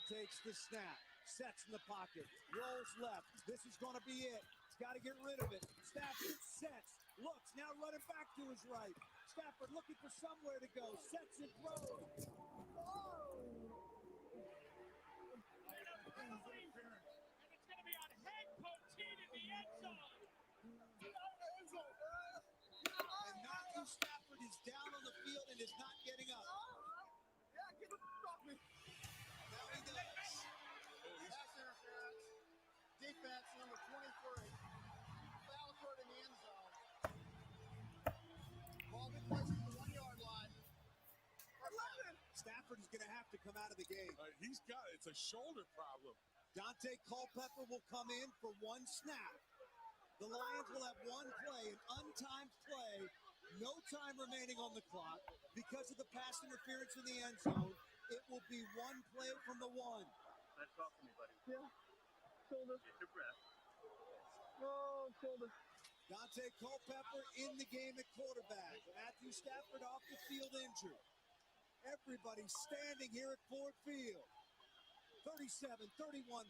takes the snap, sets in the pocket, rolls left. This is going to be it. He's got to get rid of it. Stafford sets, looks, now running back to his right. Stafford looking for somewhere to go, sets and throws. And it's going to be on head poutine in the end zone. And Matthew Stafford is down on the field and is not getting up. Yeah, get the off me. Now he does. Pass interference. Defense number 23. Foul occurred in the end zone. Ball been placed at the 1 yard line. Stafford is going to have to come out of the game. It's a shoulder problem. Dante Culpepper will come in for one snap. The Lions will have one play, an untimed play, no time remaining on the clock. Because of the pass interference in the end zone, it will be one play from the one. Let's talk to me, buddy. Yeah. Shoulder. Get your breath. Oh, shoulder. Dante Culpepper in the game at quarterback. Matthew Stafford off the field injured. Everybody standing here at Ford Field. 37-31,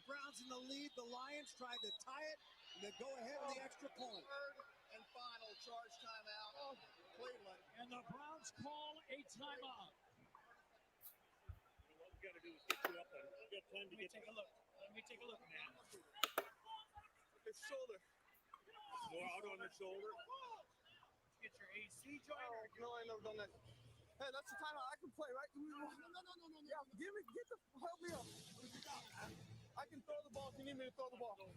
Browns in the lead. The Lions tried to tie it, and they go ahead on the extra point. Third and final charge timeout. Cleveland. And the Browns call a timeout. What we got to do is get you up and get time to Let me get take a look. Let me take a look, man. His shoulder. more out on the shoulder. Get your AC joint. No, I never done that. Hey, that's the timeout. I can play, right? No. Yeah, help me up. I can throw the ball if you need me to throw the ball. Sorry.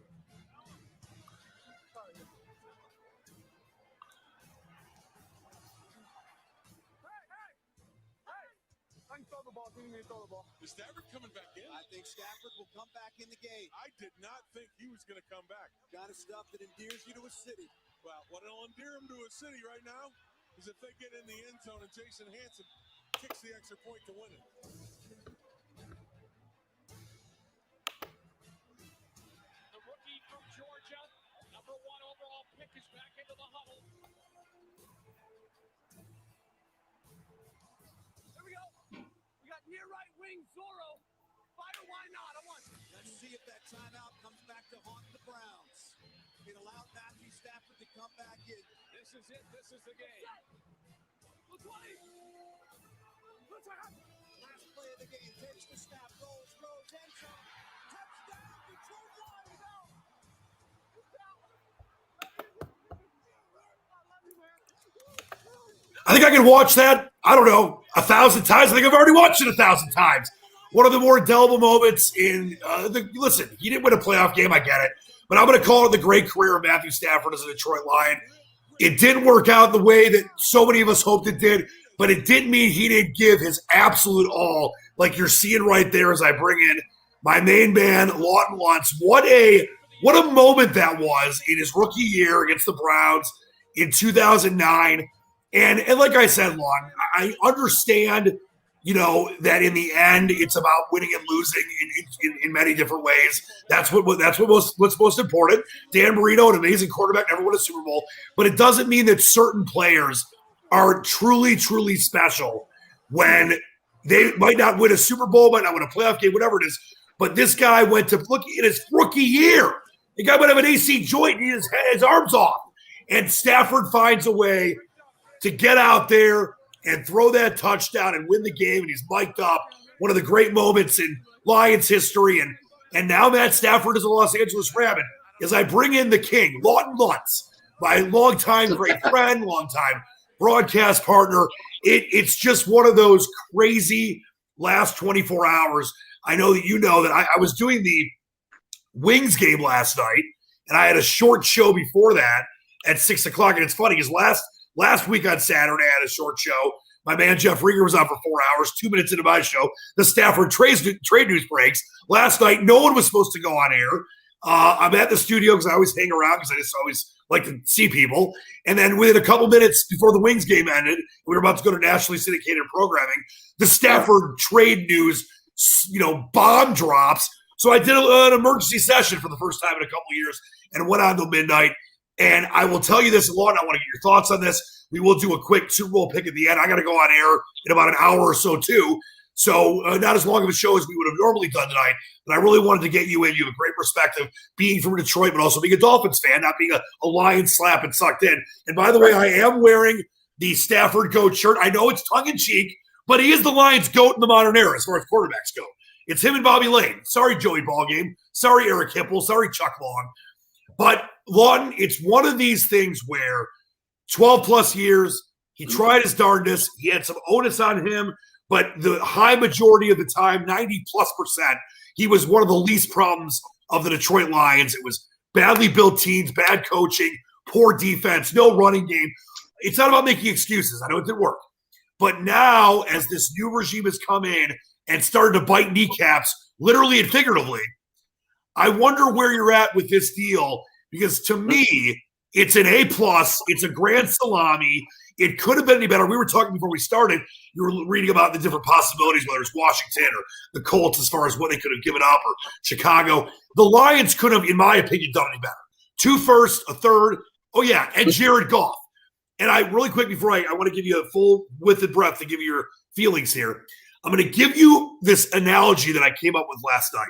Hey! I can throw the ball if you need me to throw the ball. Is Stafford coming back in? I think Stafford will come back in the game. I did not think he was going to come back. Kind of stuff that endears you to a city. Well, what'll endear him to a city right now is if they get in the end zone and Jason Hanson kicks the extra point to win it. The rookie from Georgia, number 1 overall pick, is back into the huddle. Here we go. We got near right wing Zorro. Fire, why not? I want. Let's see if that timeout comes back to haunt the Browns. It allowed Matthew Stafford to come back in. This is it. This is the game. Look what Let's have. Last play of the game. Takes the snap. Rolls, end zone. Touchdown, Detroit Lions. I think I can watch that, I don't know, 1,000 times. I think I've already watched it 1,000 times. One of the more indelible moments in listen, he didn't win a playoff game, I get it. But I'm going to call it the great career of Matthew Stafford as a Detroit Lion. It didn't work out the way that so many of us hoped it did, but it didn't mean he didn't give his absolute all, like you're seeing right there as I bring in my main man, Lawton Lunce. What a moment that was in his rookie year against the Browns in 2009. And like I said, Lawton, I understand, that in the end it's about winning and losing in many different ways. That's what's most important. Dan Marino, an amazing quarterback, never won a Super Bowl, but it doesn't mean that certain players are truly, truly special when they might not win a Super Bowl, might not win a playoff game, whatever it is. But this guy went to look in his rookie year. The guy might have an AC joint and his arms off, and Stafford finds a way to get out there and throw that touchdown and win the game, and he's mic'd up. One of the great moments in Lions history, and now Matt Stafford is a Los Angeles Ram. And as I bring in the king, Lawton Lunce, my longtime great friend, longtime broadcast partner, it's just one of those crazy last 24 hours. I know that that I was doing the Wings game last night, and I had a short show before that at 6 o'clock, and it's funny because last week on Saturday, I had a short show. My man Jeff Rieger was on for 4 hours, 2 minutes into my show. The Stafford trade news breaks. Last night, no one was supposed to go on air. I'm at the studio because I always hang around because I just always like to see people. And then within a couple minutes before the Wings game ended, we were about to go to nationally syndicated programming. The Stafford trade news, bomb drops. So I did an emergency session for the first time in a couple years and went on till midnight. And I will tell you this, Lawton, I want to get your thoughts on this. We will do a quick Super Bowl pick at the end. I got to go on air in about an hour or so, too. So not as long of a show as we would have normally done tonight, but I really wanted to get you in. You have a great perspective being from Detroit, but also being a Dolphins fan, not being a Lions slap and sucked in. And by the way, I am wearing the Stafford GOAT shirt. I know it's tongue-in-cheek, but he is the Lions GOAT in the modern era as far as quarterbacks go. It's him and Bobby Lane. Sorry, Joey Ballgame. Sorry, Eric Hipple. Sorry, Chuck Long. But Lawton, it's one of these things where 12-plus years, he tried his darndest. He had some onus on him, but the high majority of the time, 90+%, he was one of the least problems of the Detroit Lions. It was badly built teams, bad coaching, poor defense, no running game. It's not about making excuses. I know it didn't work. But now, as this new regime has come in and started to bite kneecaps, literally and figuratively, I wonder where you're at with this deal, because to me, it's an A+. It's a grand salami. It could have been any better. We were talking before we started. You were reading about the different possibilities, whether it's Washington or the Colts as far as what they could have given up, or Chicago. The Lions could have, in my opinion, done any better. 2 firsts, a third. Oh, yeah, and Jared Goff. And I really quick before I want to give you a full width and breadth to give you your feelings here. I'm going to give you this analogy that I came up with last night.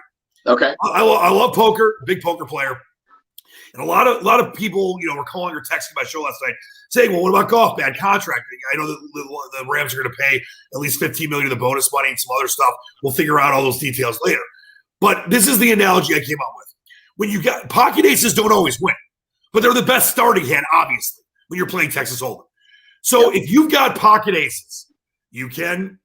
Okay. I love poker, big poker player. And a lot of people, were calling or texting my show last night saying, well, what about Goff? Bad contract. I know that the Rams are going to pay at least $15 million of the bonus money and some other stuff. We'll figure out all those details later. But this is the analogy I came up with. When you got pocket aces don't always win, but they're the best starting hand, obviously, when you're playing Texas Hold'em. So if you've got pocket aces, you can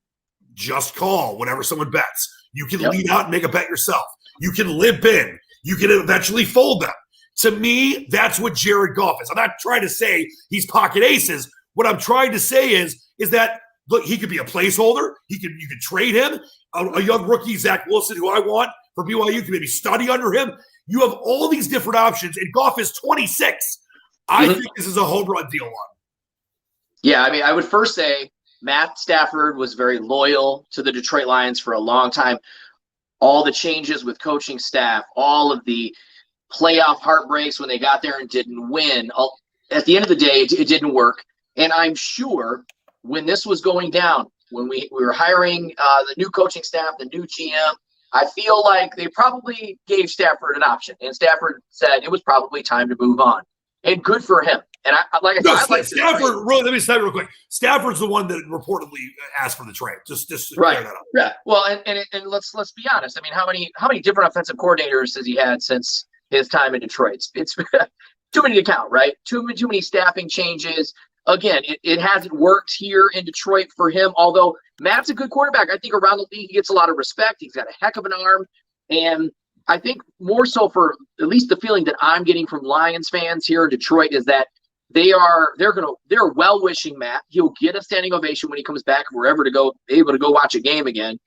just call whenever someone bets. You can lead out and make a bet yourself. You can limp in. You can eventually fold them. To me, that's what Jared Goff is. I'm not trying to say he's pocket aces. What I'm trying to say is that, look, he could be a placeholder. You could trade him. A young rookie, Zach Wilson, who I want for BYU, you can maybe study under him. You have all these different options, and Goff is 26. I think this is a home run deal on. Yeah, I mean, I would first say Matt Stafford was very loyal to the Detroit Lions for a long time. All the changes with coaching staff, all of the playoff heartbreaks when they got there and didn't win. At the end of the day, it didn't work. And I'm sure when this was going down, when we were hiring the new coaching staff, the new GM, I feel like they probably gave Stafford an option. And Stafford said it was probably time to move on. And good for him. And like I said, I like Stafford. Let me say real quick. Stafford's the one that reportedly asked for the trade. Just right. Clear that up. Yeah. Well, and let's be honest. I mean, how many different offensive coordinators has he had since his time in Detroit? It's too many to count, right? Too many staffing changes. Again, it hasn't worked here in Detroit for him. Although Matt's a good quarterback, I think around the league he gets a lot of respect. He's got a heck of an arm, and I think more so for at least the feeling that I'm getting from Lions fans here in Detroit is that they're well wishing Matt. He'll get a standing ovation when he comes back, if we're ever able to go watch a game again.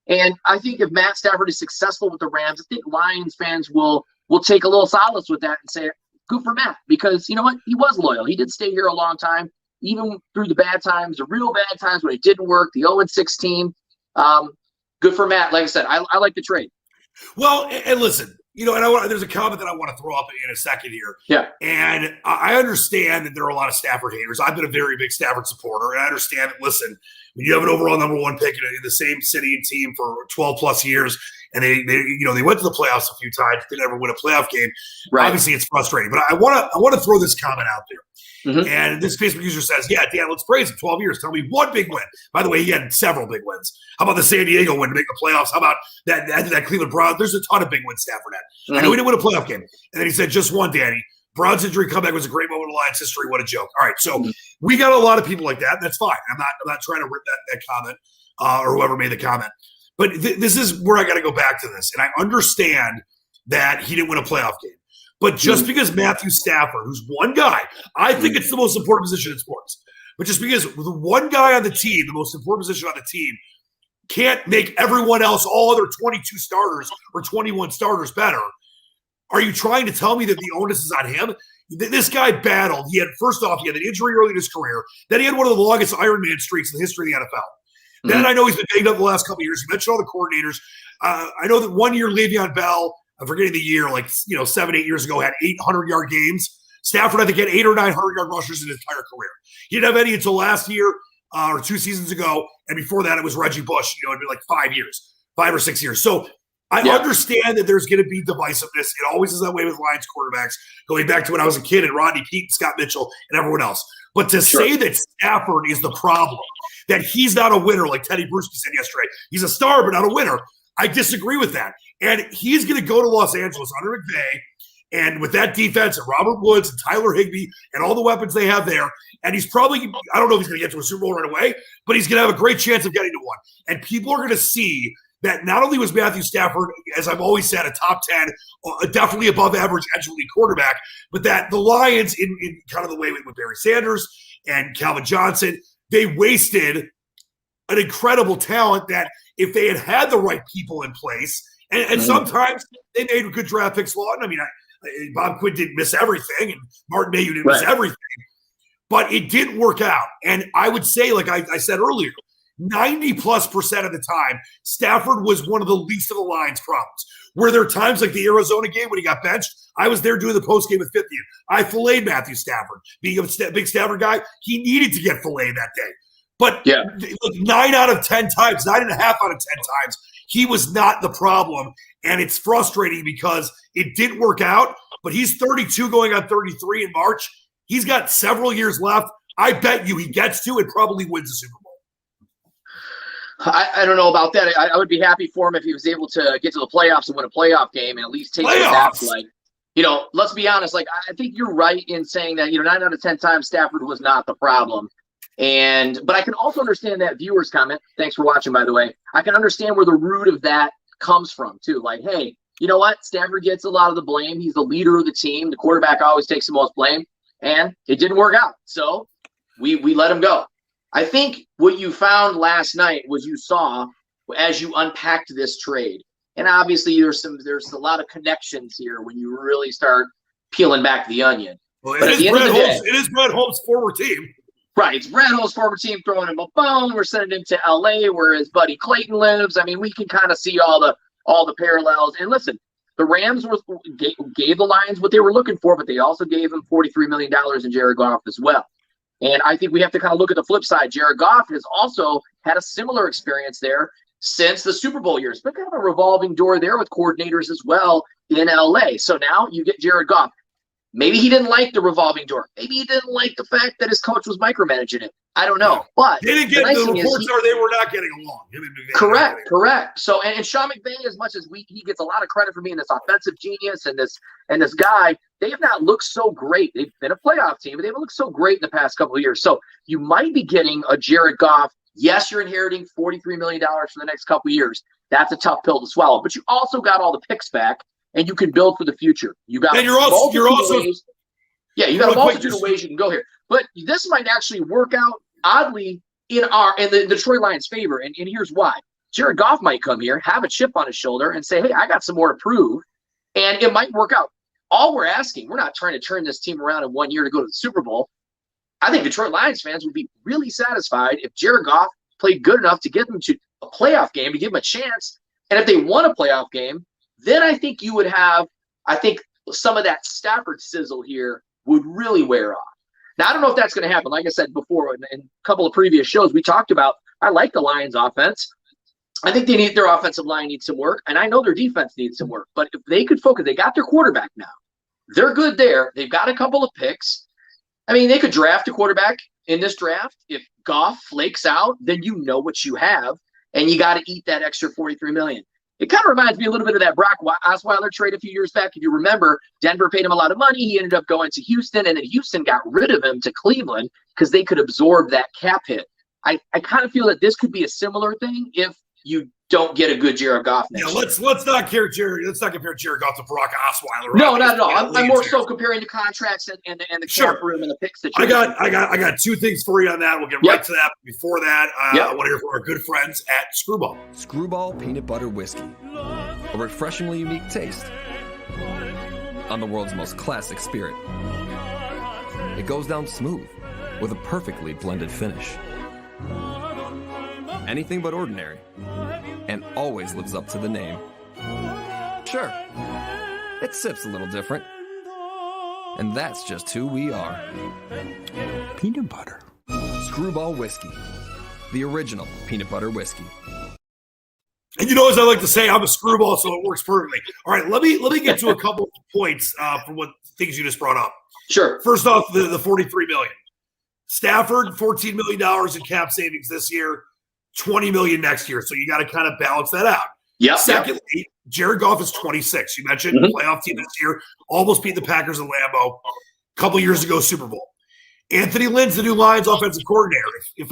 And I think if Matt Stafford is successful with the Rams, I think Lions fans will take a little solace with that and say, good for Matt, because you know what? He was loyal. He did stay here a long time, even through the bad times, the real bad times when it didn't work, the 0-16. Good for Matt. Like I said, I like the trade. Well, and listen, and there's a comment that I want to throw up in a second here. Yeah. And I understand that there are a lot of Stafford haters. I've been a very big Stafford supporter, and I understand that, listen, when you have an overall number 1 pick in the same city and team for 12+ years, and they went to the playoffs a few times, didn't ever win a playoff game. Right. Obviously, it's frustrating. But I want to throw this comment out there. Mm-hmm. And this Facebook user says, yeah, Dan, let's praise him. 12 years. Tell me one big win. By the way, he had several big wins. How about the San Diego win to make the playoffs? How about that Cleveland Browns? There's a ton of big wins Stafford had. Mm-hmm. I know he didn't win a playoff game. And then he said, just one, Danny. Browns injury comeback was a great moment in Lions history. What a joke. All right, so we got a lot of people like that. That's fine. I'm not trying to rip that comment or whoever made the comment. But this is where I got to go back to this. And I understand that he didn't win a playoff game. But just because Matthew Stafford, who's one guy, I think it's the most important position in sports. But just because the one guy on the team, the most important position on the team, can't make everyone else, all other 22 starters or 21 starters better, are you trying to tell me that the onus is on him? This guy battled. First off, he had an injury early in his career. Then he had one of the longest Ironman streaks in the history of the NFL. Mm-hmm. Then I know he's been banged up the last couple of years. You mentioned all the coordinators. I know that 1 year Le'Veon Bell, I'm forgetting the year, 7-8 years ago, had 800-yard games. Stafford, I think, had 800 or 900-yard rushers in his entire career. He didn't have any until last year. or 2 seasons ago, and before that it was Reggie Bush. It'd be like 5 or 6 years. So I understand that there's going to be divisiveness. It always is that way with Lions quarterbacks, going back to when I was a kid and Rodney Peete, Scott Mitchell, and everyone else. But to say that Stafford is the problem, that he's not a winner, like Teddy Bruschi said yesterday, he's a star but not a winner, I disagree with that. And he's going to go to Los Angeles under McVay, and with that defense and Robert Woods and Tyler Higbee and all the weapons they have there, and he's probably, I don't know if he's going to get to a Super Bowl right away, but he's going to have a great chance of getting to one. And people are going to see that not only was Matthew Stafford, as I've always said, a top 10, definitely above average edge league quarterback, but that the Lions, in kind of the way with Barry Sanders and Calvin Johnson, they wasted an incredible talent that if they had the right people in place, and sometimes they made good draft picks, Lawton. I mean, Bob Quinn didn't miss everything, and Martin Mayhew didn't miss everything, but it didn't work out. And I would say, like I said earlier, 90+% of the time, Stafford was one of the least of the Lions' problems. Were there times like the Arizona game when he got benched? I was there doing the post game with 50th. I filleted Matthew Stafford. Being a big Stafford guy, he needed to get filleted that day. But 9 out of 10 times, 9.5 out of 10 times, he was not the problem. And it's frustrating because it didn't work out. But he's 32 going on 33 in March. He's got several years left. I bet you he gets to and probably wins the Super Bowl. I don't know about that. I would be happy for him if he was able to get to the playoffs and win a playoff game and at least take it back. Like, let's be honest. Like, I think you're right in saying that, 9 out of 10 times Stafford was not the problem. But I can also understand that viewer's comment. Thanks for watching, by the way. I can understand where the root of that comes from, too. Like, hey, you know what? Stafford gets a lot of the blame. He's the leader of the team. The quarterback always takes the most blame. And it didn't work out. So we let him go. I think what you found last night was you saw as you unpacked this trade. And obviously there's a lot of connections here when you really start peeling back the onion. Well, it is Brett Holmes' former team. Right. It's Brett Holmes' former team throwing him a bone. We're sending him to LA where his buddy Clayton lives. I mean, we can kind of see all the parallels. And listen, the Rams gave the Lions what they were looking for, but they also gave him $43 million in Jared Goff as well. And I think we have to kind of look at the flip side. Jared Goff has also had a similar experience there since the Super Bowl years. But kind of a revolving door there with coordinators as well in LA. So now you get Jared Goff. Maybe he didn't like the revolving door. Maybe he didn't like the fact that his coach was micromanaging it. I don't know. But they didn't get the reports are they were not getting along. Correct. So and Sean McVay, as much as he gets a lot of credit for being this offensive genius and this guy, they have not looked so great. They've been a playoff team, but they haven't looked so great in the past couple of years. So you might be getting a Jared Goff. Yes, you're inheriting $43 million for the next couple of years. That's a tough pill to swallow. But you also got all the picks back, and you can build for the future. You got you got a multitude of ways you can go here. But this might actually work out oddly in the Detroit Lions' favor. And here's why. Jared Goff might come here, have a chip on his shoulder, and say, hey, I got some more to prove. And it might work out. All we're asking, we're not trying to turn this team around in 1 year to go to the Super Bowl. I think Detroit Lions fans would be really satisfied if Jared Goff played good enough to get them to a playoff game, to give them a chance. And if they won a playoff game, then I think you would have, some of that Stafford sizzle here would really wear off. Now, I don't know if that's going to happen. Like I said before, in a couple of previous shows, we talked about, I like the Lions offense. I think their offensive line needs some work, and I know their defense needs some work. But if they could focus, they got their quarterback now. They're good there. They've got a couple of picks. I mean, they could draft a quarterback in this draft. If Goff flakes out, then you know what you have, and you got to eat that extra $43 million. It kind of reminds me a little bit of that Brock Osweiler trade a few years back. If you remember, Denver paid him a lot of money. He ended up going to Houston, and then Houston got rid of him to Cleveland because they could absorb that cap hit. I kind of feel that this could be a similar thing if you don't get a good Jared Goff next year. Let's not compare Jared Goff to Brock Osweiler. No, not at all. I'm more so comparing the contracts and the cap room and the picks that I got two things for you on that. We'll get right to that. Before that, I want to hear from our good friends at Screwball. Screwball Peanut Butter Whiskey. A refreshingly unique taste on the world's most classic spirit. It goes down smooth with a perfectly blended finish. Anything but ordinary, and always lives up to the name. Sure, it sips a little different, and that's just who we are. Peanut butter. Screwball Whiskey, the original peanut butter whiskey. And as I like to say, I'm a screwball, so it works perfectly. All right, let me get to a couple of points for what things you just brought up. Sure. First off, the $43 million. Stafford, $14 million in cap savings this year, $20 million next year. So you got to kind of balance that out. Yeah. Secondly, Jared Goff is 26. You mentioned playoff team this year, almost beat the Packers in Lambeau. A couple years ago, Super Bowl. Anthony Lynn's the new Lions offensive coordinator. If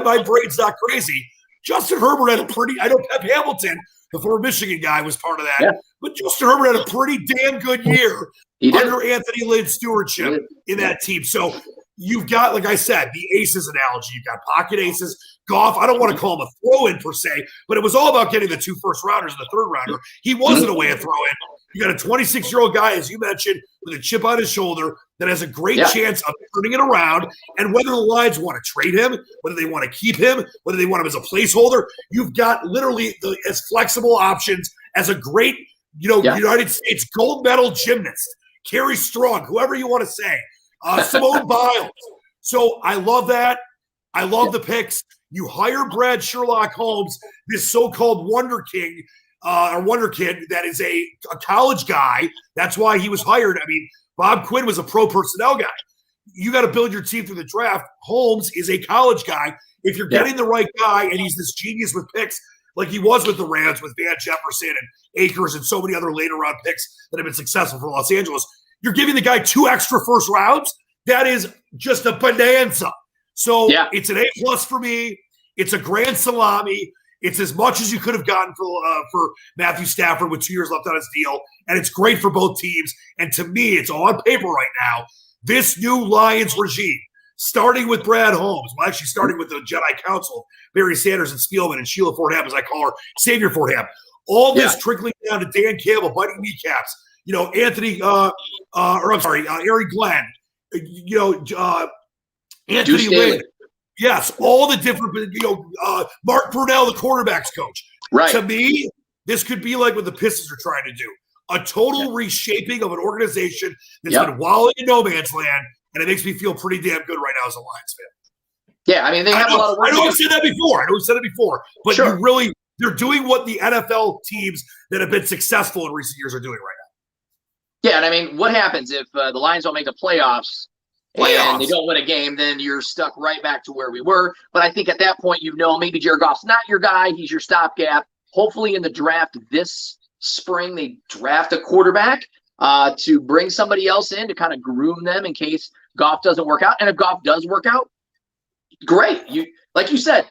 my brain's not crazy, Justin Herbert had a pretty – I know Pep Hamilton, the former Michigan guy, was part of that. Yeah. But Justin Herbert had a pretty damn good year under Anthony Lynn's stewardship in that team. So you've got, like I said, the aces analogy. You've got pocket aces. Goff, I don't want to call him a throw-in per se, but it was all about getting the 2 first-rounders and the third-rounder. He wasn't a way of throw-in. You got a 26-year-old guy, as you mentioned, with a chip on his shoulder that has a great chance of turning it around. And whether the Lions want to trade him, whether they want to keep him, whether they want him as a placeholder, you've got literally as flexible options as a great, United States gold medal gymnast, Carrie Strong, whoever you want to say, Simone Biles. So I love that. I love the picks. You hire Brad Sherlock Holmes, this so-called wonder king, or wonder kid that is a college guy. That's why he was hired. I mean, Bob Quinn was a pro personnel guy. You got to build your team through the draft. Holmes is a college guy. If you're getting the right guy and he's this genius with picks like he was with the Rams with Van Jefferson and Akers and so many other later round picks that have been successful for Los Angeles, you're giving the guy 2 extra first rounds. That is just a bonanza. So it's an A+ for me. It's a grand salami. It's as much as you could have gotten for Matthew Stafford with 2 years left on his deal, and it's great for both teams. And to me, it's all on paper right now. This new Lions regime, starting with Brad Holmes, well, actually starting with the Jedi Council, Barry Sanders and Spielman and Sheila Fordham, as I call her, Savior Fordham. All this trickling down to Dan Campbell biting kneecaps. Ari Glenn. Anthony Lynn. Yes, all the different, Mark Brunell, the quarterback's coach. Right. To me, this could be like what the Pistons are trying to do. A total reshaping of an organization that's been wallowing in no man's land, and it makes me feel pretty damn good right now as a Lions fan. Yeah, I mean, they have a lot of work. I know I've said that before. But they're doing what the NFL teams that have been successful in recent years are doing right now. Yeah, and I mean, what happens if the Lions don't make the playoffs? And they don't win a game, then you're stuck right back to where we were. But I think at that point, maybe Jared Goff's not your guy. He's your stopgap. Hopefully in the draft this spring, they draft a quarterback to bring somebody else in to kind of groom them in case Goff doesn't work out. And if Goff does work out, great. Like you said,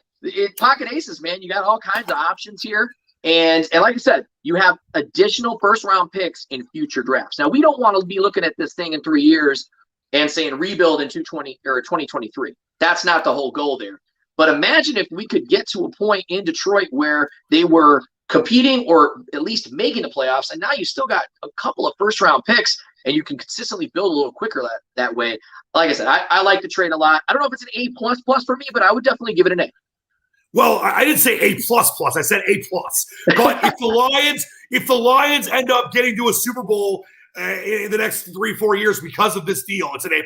pocket aces, man. You got all kinds of options here. And like I said, you have additional first-round picks in future drafts. Now, we don't want to be looking at this thing in 3 years and saying rebuild in 2023. That's not the whole goal there. But imagine if we could get to a point in Detroit where they were competing or at least making the playoffs, and now you still got a couple of first-round picks, and you can consistently build a little quicker that way. Like I said, I like the trade a lot. I don't know if it's an A++ for me, but I would definitely give it an A. Well, I didn't say A++. I said A+. But if the Lions end up getting to a Super Bowl in the next 3-4 years because of this deal, it's an A++++.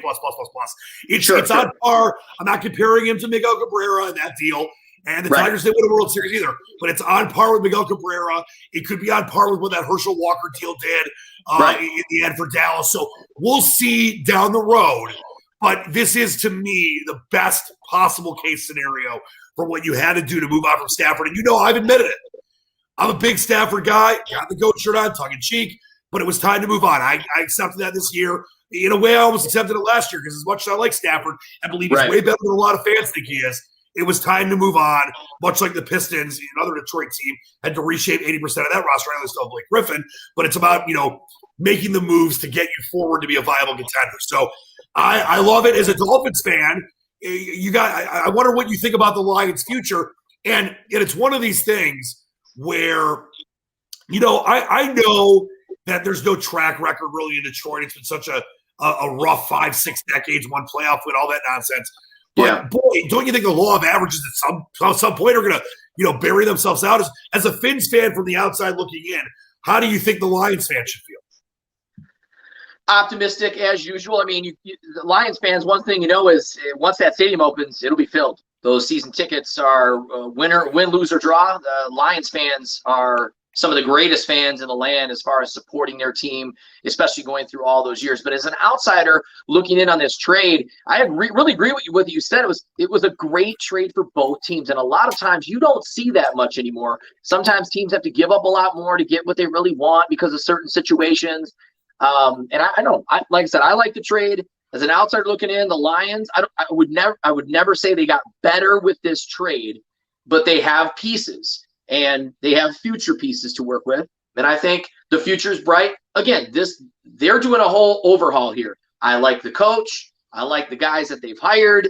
It's on par. I'm not comparing him to Miguel Cabrera in that deal. And the Tigers didn't win a World Series either. But it's on par with Miguel Cabrera. It could be on par with what that Herschel Walker deal did in the end for Dallas. So we'll see down the road. But this is, to me, the best possible case scenario for what you had to do to move on from Stafford. And I've admitted it. I'm a big Stafford guy. Got the goat shirt on, tongue-in-cheek. But it was time to move on. I accepted that this year. In a way, I almost accepted it last year because as much as I like Stafford, I believe he's way better than a lot of fans think he is. It was time to move on, much like the Pistons, another Detroit team, had to reshape 80% of that roster. I know they still have Blake Griffin, but it's about, making the moves to get you forward to be a viable contender. So I love it. As a Dolphins fan, I wonder what you think about the Lions' future. And it's one of these things where, I know that there's no track record really in Detroit. It's been such a rough 5-6 decades, one playoff win, all that nonsense. But boy, don't you think the law of averages at some point are going to, bury themselves out? As a Finns fan from the outside looking in, how do you think the Lions fan should feel? Optimistic as usual. I mean, the Lions fans, one thing you know is once that stadium opens, it'll be filled. Those season tickets are win, lose, or draw. The Lions fans are some of the greatest fans in the land as far as supporting their team, especially going through all those years. But as an outsider looking in on this trade, I really agree with what you said. It was a great trade for both teams. And a lot of times you don't see that much anymore. Sometimes teams have to give up a lot more to get what they really want because of certain situations. And like I said, I like the trade. As an outsider looking in, the Lions, I would never say they got better with this trade, but they have pieces. And they have future pieces to work with. And I think the future is bright. Again, they're doing a whole overhaul here. I like the coach. I like the guys that they've hired.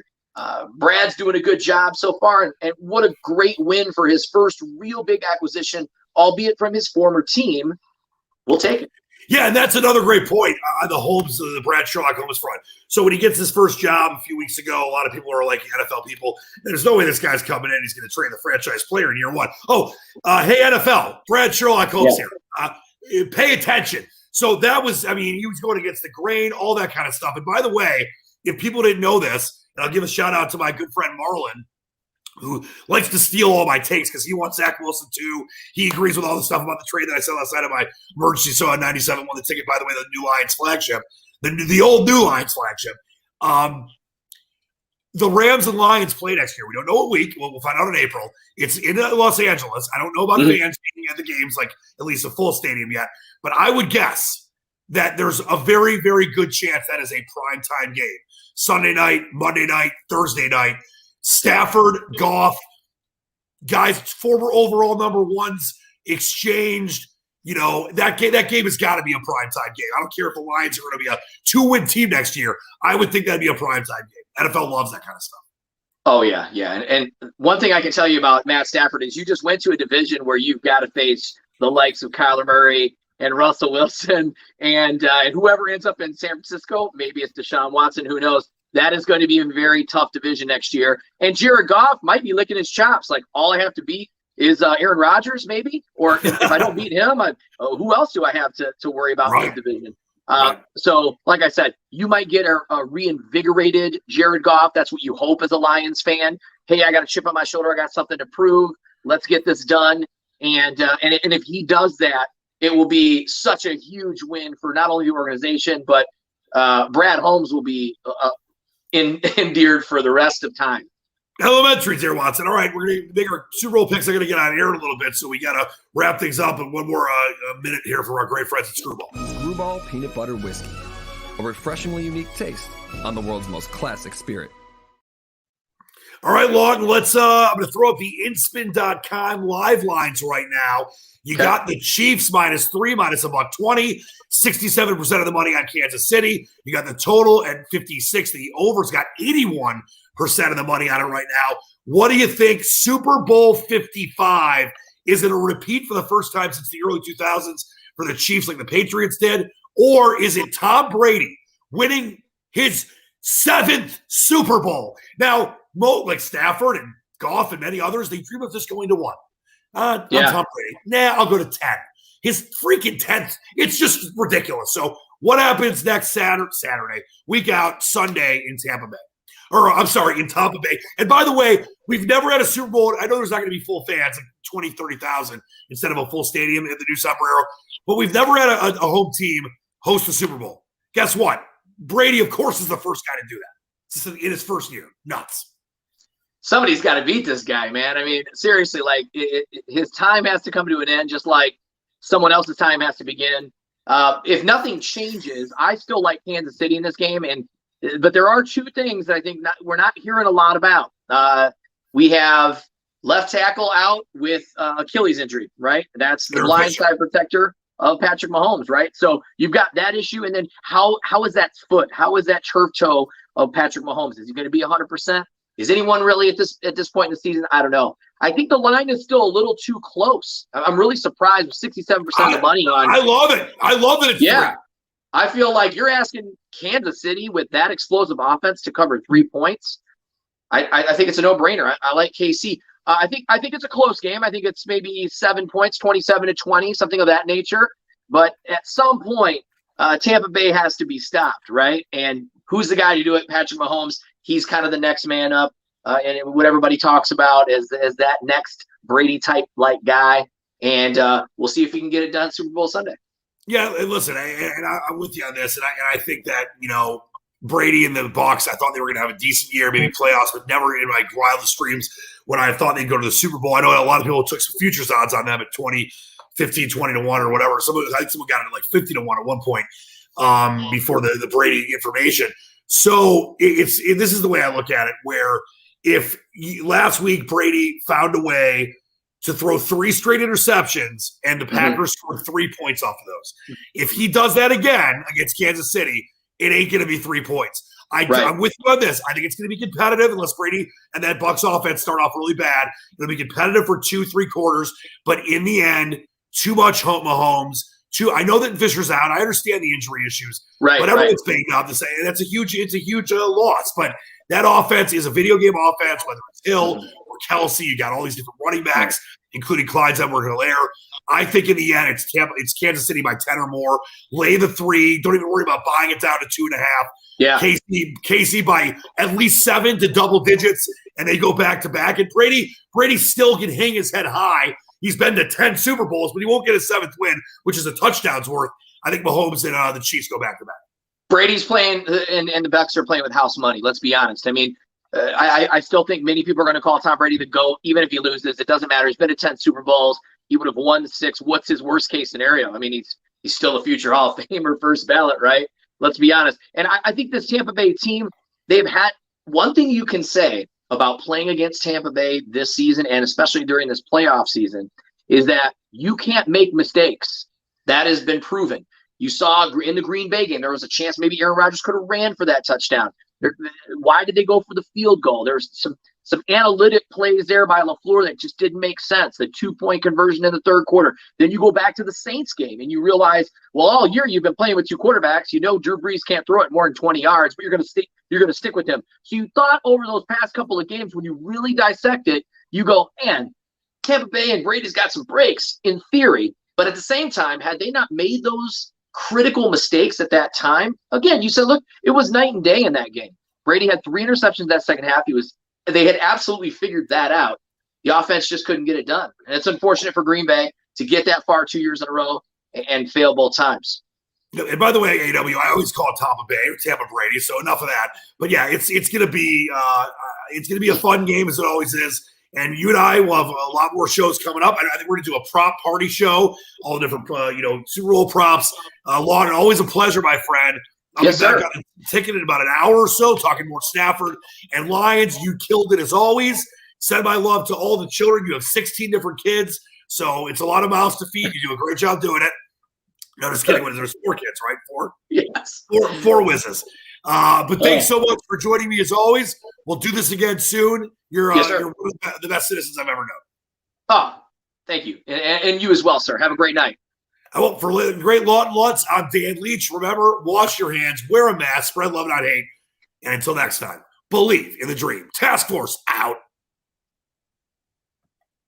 Brad's doing a good job so far. And what a great win for his first real big acquisition, albeit from his former team. We'll take it. Yeah, and that's another great point on the Holmes, the Brad Sherlock Holmes front. So when he gets his first job a few weeks ago, a lot of people are like NFL people. There's no way this guy's coming in. He's going to train the franchise player in year one. Hey, NFL, Brad Sherlock Holmes here. Pay attention. So that was, he was going against the grain, all that kind of stuff. And by the way, if people didn't know this, and I'll give a shout out to my good friend Marlon, who likes to steal all my takes because he wants Zach Wilson too. He agrees with all the stuff about the trade that I said outside of my emergency show on 97. Won the ticket, by the way, the new Lions flagship, the old new Lions flagship. The Rams and Lions play next year. We don't know what week. We'll find out in April. It's in Los Angeles. I don't know about the fans being at the games, like at least a full stadium yet. But I would guess that there's a very, very good chance that is a primetime game. Sunday night, Monday night, Thursday night. Stafford, Goff, guys, former overall number ones exchanged. That game has got to be a primetime game. I don't care if the Lions are going to be a 2-win team next year. I would think that'd be a primetime game. NFL loves that kind of stuff. Oh, yeah. And one thing I can tell you about Matt Stafford is you just went to a division where you've got to face the likes of Kyler Murray and Russell Wilson and whoever ends up in San Francisco. Maybe it's Deshaun Watson. Who knows? That is going to be a very tough division next year. And Jared Goff might be licking his chops. Like, all I have to beat is Aaron Rodgers, maybe. Or if I don't beat him, who else do I have to worry about in this division? So, like I said, you might get a reinvigorated Jared Goff. That's what you hope as a Lions fan. Hey, I got a chip on my shoulder. I got something to prove. Let's get this done. And if he does that, it will be such a huge win for not only the organization, but Brad Holmes will be endeared for the rest of time. Elementaries there, Watson. All right, we're going to make our Super Bowl picks. I'm going to get on air in a little bit, so we got to wrap things up in one more minute here for our great friends at Screwball. Screwball Peanut Butter Whiskey, a refreshingly unique taste on the world's most classic spirit. All right, Lawton, I'm going to throw up the inspin.com live lines right now. You got the Chiefs -3, -120, 67% of the money on Kansas City. You got the total at 56. The over's got 81% of the money on it right now. What do you think? Super Bowl 55, is it a repeat for the first time since the early 2000s for the Chiefs like the Patriots did? Or is it Tom Brady winning his 7th Super Bowl? Now, like Stafford and Goff and many others, they dream of this going to 1. Tom Brady. I'll go to 10. His freaking 10th. It's just ridiculous. So what happens next Saturday, week out, Sunday in Tampa Bay? In Tampa Bay. And by the way, we've never had a Super Bowl. I know there's not going to be full fans, like 20, 30,000 instead of a full stadium in the new Sombrero. But we've never had a home team host a Super Bowl. Guess what? Brady, of course, is the first guy to do that. It's in his first year. Nuts. Somebody's got to beat this guy, man. I mean, seriously, like his time has to come to an end, just like someone else's time has to begin. If nothing changes, I still like Kansas City in this game, but there are two things that I think we're not hearing a lot about. We have left tackle out with Achilles injury, right? That's the blind side protector of Patrick Mahomes, right? So you've got that issue, and then how is that foot? How is that turf toe of Patrick Mahomes? Is he going to be 100%? Is anyone really at this point in the season? I don't know. I think the line is still a little too close. I'm really surprised with 67% of the money on. I love it. I love that it's free. I feel like you're asking Kansas City with that explosive offense to cover 3 points. I think it's a no-brainer. I like KC. I think it's a close game. I think it's maybe 7 points, 27-20, something of that nature. But at some point, Tampa Bay has to be stopped, right? And who's the guy to do it? Patrick Mahomes. He's kind of the next man up, and what everybody talks about as that next Brady type like guy. And we'll see if he can get it done Super Bowl Sunday. Yeah, and listen, I'm with you on this, and I think that Brady and the Bucs, I thought they were going to have a decent year, maybe playoffs, but never in my wildest dreams when I thought they'd go to the Super Bowl. I know a lot of people took some futures odds on them at 20 to 1 or whatever. I think someone got it at like 50 to 1 at one point before the Brady information. So this is the way I look at it, where if last week Brady found a way to throw 3 straight interceptions and the Packers scored 3 points off of those. If he does that again against Kansas City, it ain't going to be 3 points. I'm with you on this. I think it's going to be competitive unless Brady and that Bucs offense start off really bad. It'll be competitive for 2-3 quarters, but in the end, too much Mahomes. I know that Fisher's out. I understand the injury issues, but everyone's banged up to say that's it's a huge loss. But that offense is a video game offense, whether it's Hill or Kelsey. You got all these different running backs, including Clyde's Edward-Helaire. I think in the end, it's Kansas City by 10 or more. Lay the 3. Don't even worry about buying it down to 2.5. Yeah, KC by at least 7 to double digits, and they go back to back. And Brady still can hang his head high. He's been to 10 Super Bowls, but he won't get a 7th win, which is a touchdown's worth. I think Mahomes and the Chiefs go back to back. Brady's playing, and the Bucs are playing with house money. Let's be honest. I mean, I still think many people are going to call Tom Brady the GOAT, even if he loses. It doesn't matter. He's been to 10 Super Bowls. He would have won 6. What's his worst case scenario? I mean, he's still a future Hall of Famer, first ballot, right? Let's be honest. And I think this Tampa Bay team, they've had one thing you can say about playing against Tampa Bay this season, and especially during this playoff season, is that you can't make mistakes. That has been proven. You saw in the Green Bay game, there was a chance maybe Aaron Rodgers could have ran for that touchdown. Why did they go for the field goal? There's some analytic plays there by LaFleur that just didn't make sense. The 2-point conversion in the third quarter. Then you go back to the Saints game and you realize, well, all year you've been playing with 2 quarterbacks. You know Drew Brees can't throw it more than 20 yards, but you're going to stick with him. So you thought over those past couple of games, when you really dissect it, you go, man, Tampa Bay and Brady's got some breaks in theory. But at the same time, had they not made those critical mistakes at that time, again, you said, look, it was night and day in that game. Brady had 3 interceptions that second half. They had absolutely figured that out. The offense just couldn't get it done. And it's unfortunate for Green Bay to get that far 2 years in a row and fail both times. And by the way, AW, I always call it Tampa Bay or Tampa Brady, so enough of that. But yeah, it's going to be a fun game as it always is. And you and I will have a lot more shows coming up. I think we're going to do a prop party show, all the different Super Bowl props. Lawton, always a pleasure, my friend. I'll be back on the ticket in about an hour or so, talking more Stafford and Lions. You killed it as always. Send my love to all the children. You have 16 different kids, so it's a lot of mouths to feed. You do a great job doing it. No, just kidding. There's 4 kids, right? 4? Yes. 4 whizzes. But thanks so much for joining me as always. We'll do this again soon. You're one of the best citizens I've ever known. Oh, thank you. And you as well, sir. Have a great night. For great Lawton Lunce, I'm Dan Leach. Remember, wash your hands, wear a mask, spread love, not hate. And until next time, believe in the dream. Task Force out.